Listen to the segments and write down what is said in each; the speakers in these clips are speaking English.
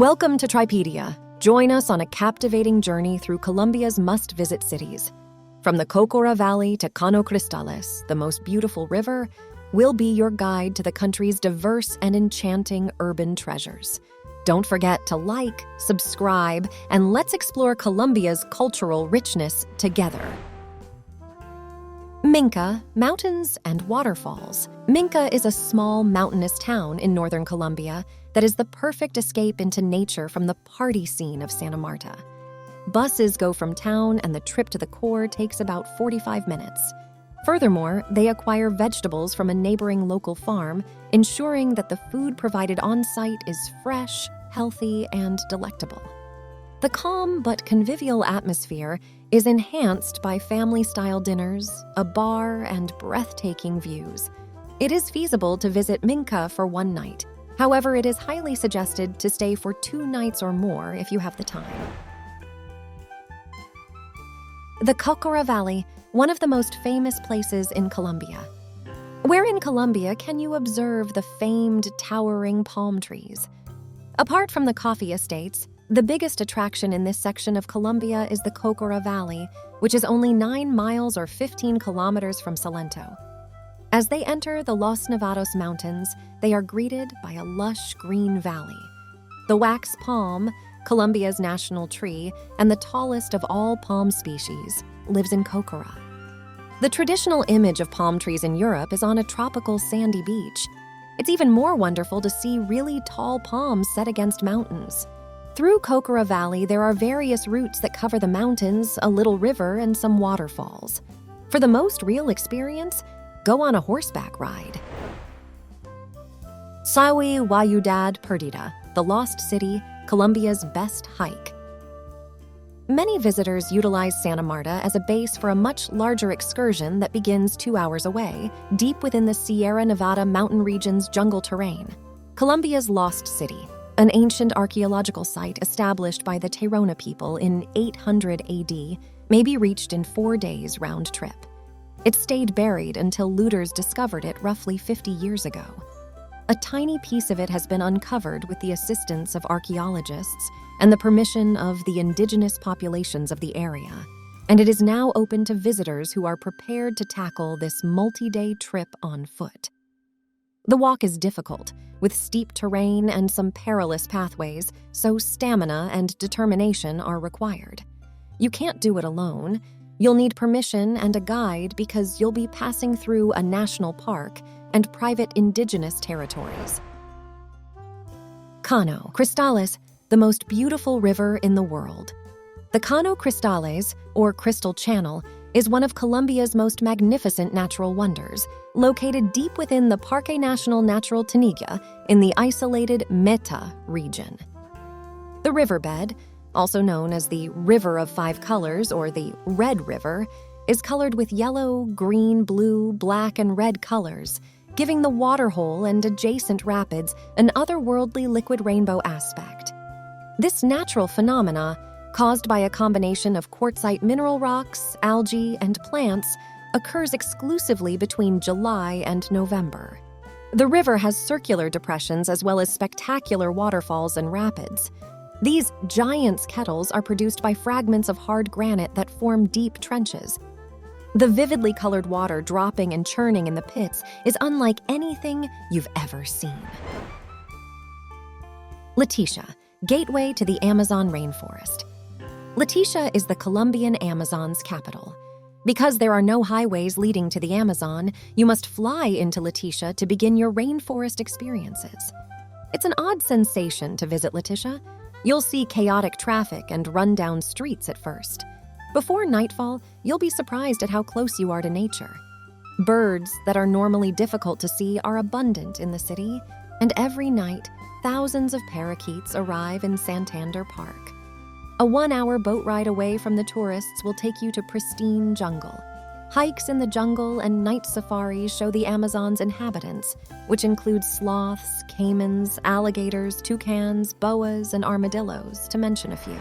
Welcome to Tripedia. Join us on a captivating journey through Colombia's must-visit cities. From the Cocora Valley to Cano Cristales, the most beautiful river, we'll be your guide to the country's diverse and enchanting urban treasures. Don't forget to like, subscribe, and let's explore Colombia's cultural richness together. Minca, mountains and waterfalls. Minca is a small mountainous town in northern Colombia that is the perfect escape into nature from the party scene of Santa Marta. Buses go from town and the trip to the core takes about 45 minutes. Furthermore, they acquire vegetables from a neighboring local farm, ensuring that the food provided on site is fresh, healthy, and delectable. The calm but convivial atmosphere is enhanced by family-style dinners, a bar, and breathtaking views. It is feasible to visit Minca for one night. However, it is highly suggested to stay for 2 nights or more if you have the time. The Cocora Valley, one of the most famous places in Colombia. Where in Colombia can you observe the famed towering palm trees? Apart from the coffee estates, the biggest attraction in this section of Colombia is the Cocora Valley, which is only 9 miles or 15 kilometers from Salento. As they enter the Los Nevados Mountains, they are greeted by a lush green valley. The wax palm, Colombia's national tree and the tallest of all palm species, lives in Cocora. The traditional image of palm trees in Europe is on a tropical sandy beach. It's even more wonderful to see really tall palms set against mountains. Through Cocora Valley, there are various routes that cover the mountains, a little river, and some waterfalls. For the most real experience, go on a horseback ride. Ciudad Perdida, the Lost City, Colombia's best hike. Many visitors utilize Santa Marta as a base for a much larger excursion that begins 2 hours away, deep within the Sierra Nevada mountain region's jungle terrain. Colombia's Lost City, an ancient archaeological site established by the Tairona people in 800 AD, may be reached in 4 days round trip. It stayed buried until looters discovered it roughly 50 years ago. A tiny piece of it has been uncovered with the assistance of archaeologists and the permission of the indigenous populations of the area, and it is now open to visitors who are prepared to tackle this multi-day trip on foot. The walk is difficult, with steep terrain and some perilous pathways, so stamina and determination are required. You can't do it alone. You'll need permission and a guide because you'll be passing through a national park and private indigenous territories. Cano Cristales, the most beautiful river in the world. The Cano Cristales, or Crystal Channel, is one of Colombia's most magnificent natural wonders, located deep within the Parque Nacional Natural Tinigua in the isolated Meta region. The riverbed, also known as the River of 5 Colors or the Red River, is colored with yellow, green, blue, black, and red colors, giving the waterhole and adjacent rapids an otherworldly liquid rainbow aspect. This natural phenomena, caused by a combination of quartzite mineral rocks, algae, and plants, occurs exclusively between July and November. The river has circular depressions as well as spectacular waterfalls and rapids. These giant's kettles are produced by fragments of hard granite that form deep trenches. The vividly colored water dropping and churning in the pits is unlike anything you've ever seen. Leticia, gateway to the Amazon rainforest. Leticia is the Colombian Amazon's capital. Because there are no highways leading to the Amazon, you must fly into Leticia to begin your rainforest experiences. It's an odd sensation to visit Leticia. You'll see chaotic traffic and run-down streets at first. Before nightfall, you'll be surprised at how close you are to nature. Birds that are normally difficult to see are abundant in the city, and every night, thousands of parakeets arrive in Santander Park. A 1-hour boat ride away from the tourists will take you to pristine jungle. Hikes in the jungle and night safaris show the Amazon's inhabitants, which include sloths, caimans, alligators, toucans, boas, and armadillos, to mention a few.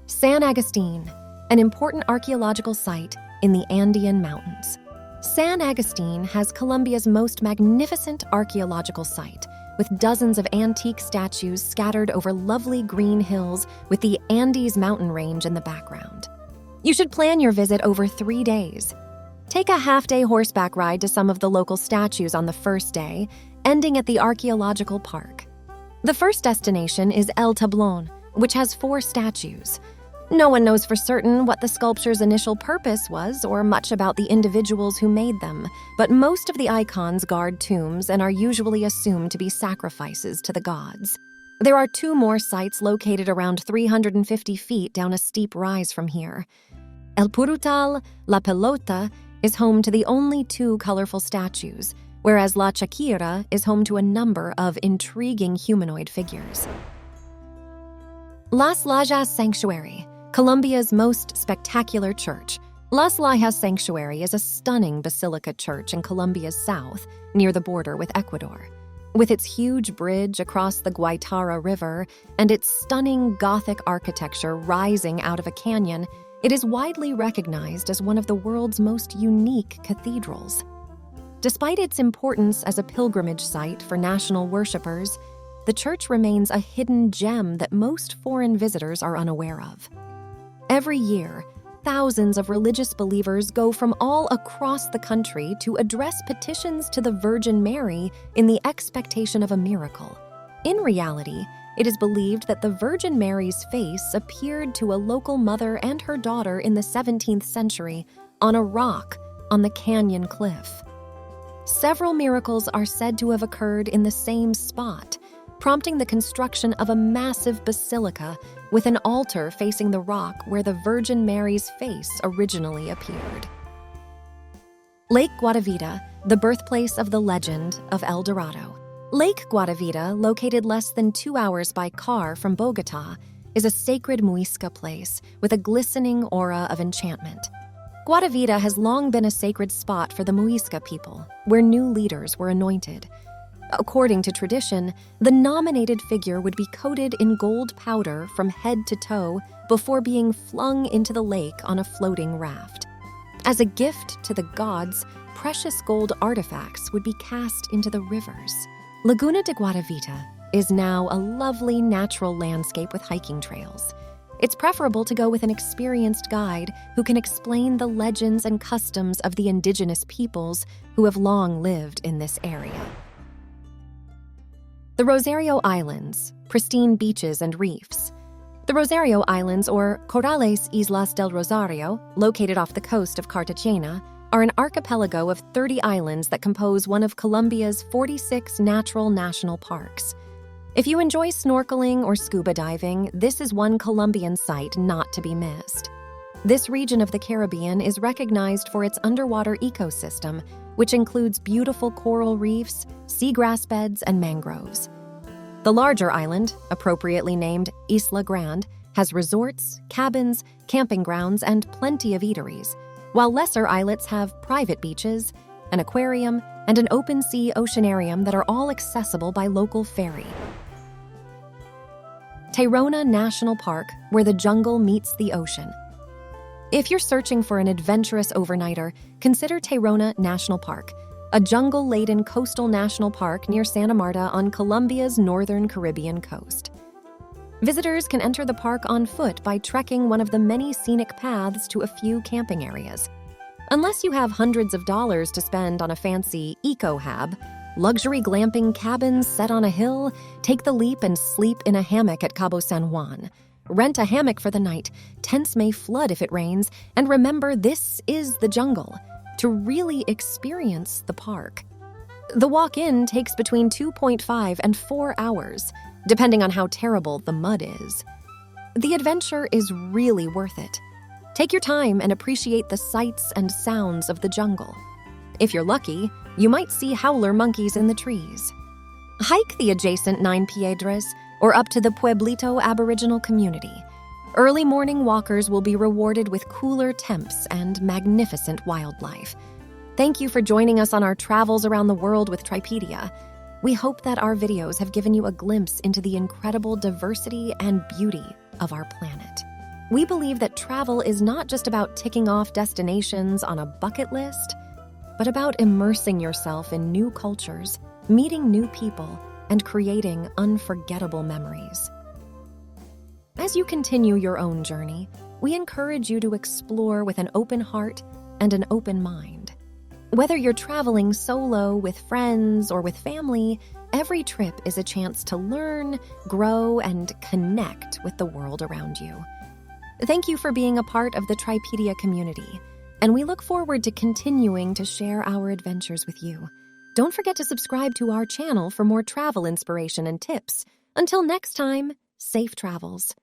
San Agustin, an important archaeological site in the Andean Mountains. San Agustin has Colombia's most magnificent archaeological site, with dozens of antique statues scattered over lovely green hills with the Andes mountain range in the background. You should plan your visit over 3 days. Take a half-day horseback ride to some of the local statues on the first day, ending at the archaeological park. The first destination is El Tablón, which has 4 statues. No one knows for certain what the sculpture's initial purpose was or much about the individuals who made them, but most of the icons guard tombs and are usually assumed to be sacrifices to the gods. There are 2 more sites located around 350 feet down a steep rise from here. El Purutal, La Pelota, is home to the only 2 colorful statues, whereas La Chaquira is home to a number of intriguing humanoid figures. Las Lajas Sanctuary, Colombia's most spectacular church. Las Lajas Sanctuary is a stunning basilica church in Colombia's south, near the border with Ecuador. With its huge bridge across the Guaitara River and its stunning Gothic architecture rising out of a canyon, it is widely recognized as one of the world's most unique cathedrals. Despite its importance as a pilgrimage site for national worshipers, the church remains a hidden gem that most foreign visitors are unaware of. Every year, thousands of religious believers go from all across the country to address petitions to the Virgin Mary in the expectation of a miracle. In reality, it is believed that the Virgin Mary's face appeared to a local mother and her daughter in the 17th century on a rock on the canyon cliff. Several miracles are said to have occurred in the same spot, prompting the construction of a massive basilica with an altar facing the rock where the Virgin Mary's face originally appeared. Lake Guatavita, the birthplace of the legend of El Dorado. Lake Guatavita, located less than 2 hours by car from Bogotá, is a sacred Muisca place with a glistening aura of enchantment. Guatavita has long been a sacred spot for the Muisca people, where new leaders were anointed. According to tradition, the nominated figure would be coated in gold powder from head to toe before being flung into the lake on a floating raft. As a gift to the gods, precious gold artifacts would be cast into the rivers. Laguna de Guatavita is now a lovely natural landscape with hiking trails. It's preferable to go with an experienced guide who can explain the legends and customs of the indigenous peoples who have long lived in this area. The Rosario Islands, pristine beaches and reefs. The Rosario Islands, or Corrales Islas del Rosario, located off the coast of Cartagena, are an archipelago of 30 islands that compose one of Colombia's 46 natural national parks. If you enjoy snorkeling or scuba diving, this is one Colombian site not to be missed. This region of the Caribbean is recognized for its underwater ecosystem, which includes beautiful coral reefs, seagrass beds, and mangroves. The larger island, appropriately named Isla Grande, has resorts, cabins, camping grounds, and plenty of eateries, while lesser islets have private beaches, an aquarium, and an open-sea oceanarium that are all accessible by local ferry. Tayrona National Park, where the jungle meets the ocean. If you're searching for an adventurous overnighter, consider Tayrona National Park, a jungle-laden coastal national park near Santa Marta on Colombia's northern Caribbean coast. Visitors can enter the park on foot by trekking one of the many scenic paths to a few camping areas. Unless you have hundreds of dollars to spend on a fancy eco-hab, luxury glamping cabins set on a hill, take the leap and sleep in a hammock at Cabo San Juan. Rent a hammock for the night, tents may flood if it rains, and remember this is the jungle, to really experience the park. The walk-in takes between 2.5 and 4 hours, depending on how terrible the mud is. The adventure is really worth it. Take your time and appreciate the sights and sounds of the jungle. If you're lucky, you might see howler monkeys in the trees. Hike the adjacent 9 Piedras or up to the Pueblito Aboriginal community. Early morning walkers will be rewarded with cooler temps and magnificent wildlife. Thank you for joining us on our travels around the world with Tripedia. We hope that our videos have given you a glimpse into the incredible diversity and beauty of our planet. We believe that travel is not just about ticking off destinations on a bucket list, but about immersing yourself in new cultures, meeting new people, and creating unforgettable memories. As you continue your own journey, we encourage you to explore with an open heart and an open mind. Whether you're traveling solo, with friends, or with family, every trip is a chance to learn, grow, and connect with the world around you. Thank you for being a part of the Tripedia community, and we look forward to continuing to share our adventures with you. Don't forget to subscribe to our channel for more travel inspiration and tips. Until next time, safe travels.